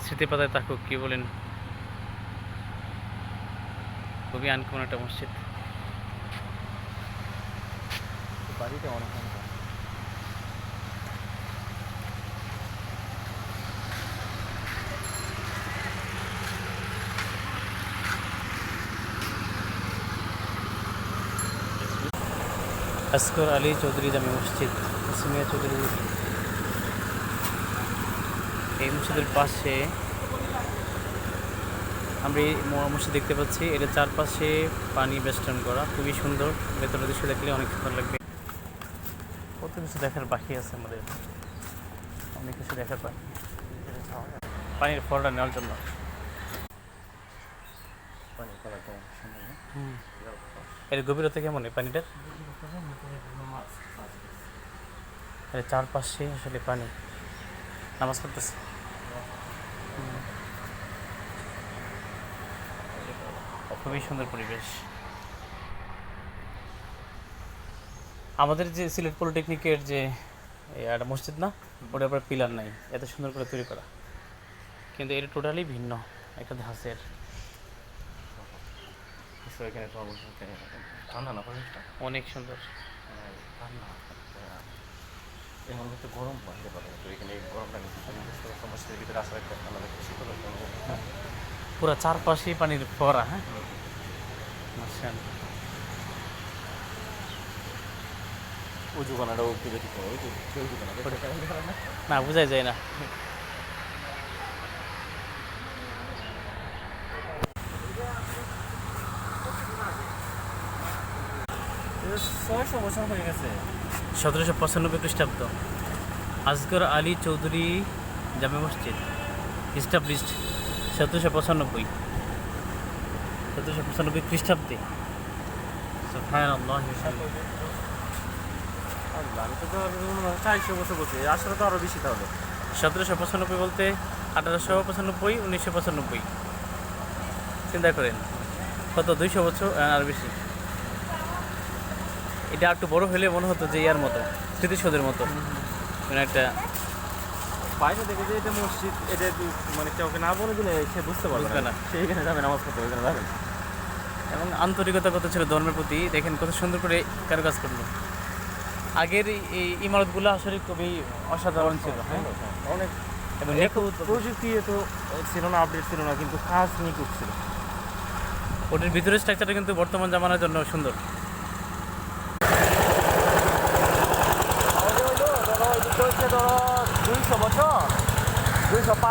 স্মৃতি পাতায় থাকুক, কি বলেন? খুবই আনকমন একটা মসজিদ। বাড়িতে অনেক আসগর আলী চৌধুরী জামে মসজিদ, সিমিয়া চৌধুরী। এই মসজিদের পাশে আমরা এই মসজিদ দেখতে পাচ্ছি। এটা চারপাশে পানি বেষ্টন করা, খুবই সুন্দর। ভেতরের দৃশ্য দেখলে অনেক সুন্দর লাগবে। কত কিছু দেখার বাকি আছে আমাদের, অনেক কিছু দেখার বাকি। পানির ফলটা নেওয়ার জন্য এর গভীরতা কেমন এই পানিটার? এর চারপাশে আসলে পানি, নামাজ পড়তেছে। খুবই সুন্দর পরিবেশ। আমাদের যে সিলেট পলিটেকনিকের যে একটা মসজিদ না, ওটার উপরে পিলার নাই, এত সুন্দর করে তৈরি করা, কিন্তু এটা টোটালি ভিন্ন একটা ধাঁচের। এখানে তোমার ঠান্ডা না পরিবেশটা অনেক সুন্দর। ঠান্ডা এখন হচ্ছে গরম বাড়তে পারে, তো এখানে গরমটা মসজিদের ভিতরে আসার একটা আমাদের শীতল একটা অনুভব। পুরা চারপাশে পানির ফোয়ারা। হ্যাঁ, মাশাআল্লাহ। উজু বানাটাও একটু বেশি করে ওই যে উজু বানা না, বোঝাই যায় না। 600 বছর হয়ে গেছে। 1795 খ্রিস্টাব্দ। আসগর আলী চৌধুরী জামে মসজিদ ইস্টাবলিশড 1795 খ্রিস্টাব্দে। সুবহানাল্লাহ। আমি তো 400 বছর বলছি, আসলে তো আরও বেশি তাহলে। 1795 বলতে 1895, 1995। চিন্তা করেন কত, 200 বছর আর বেশি। এটা একটু বড় হলে মনে হতো যে ইয়ার মতো, স্মৃতিসৌধের মতো মানে একটা। বাইরে দেখে যে এটা মসজিদ, এটা মানে কাউকে না বলে দিলে সে বুঝতে পারবে বুঝবে না না। সে এখানে যাবে নামাজ পড়তে, ওইখানে যাবে। এবং আন্তরিকতা কত ছিল ধর্মের প্রতি, দেখেন কত সুন্দর করে কারুকাজ করলো। আগের এই ইমারতগুলো আসলে খুবই অসাধারণ ছিল। হ্যাঁ, অনেক এবং নিখুঁত প্রযুক্তি তো ছিল না, আপডেট ছিল না, কিন্তু কাজ নিখুঁত ছিল। ওটার ভিতরের স্ট্রাকচারটা কিন্তু বর্তমান জামানার জন্য সুন্দর। 200 বছর, 205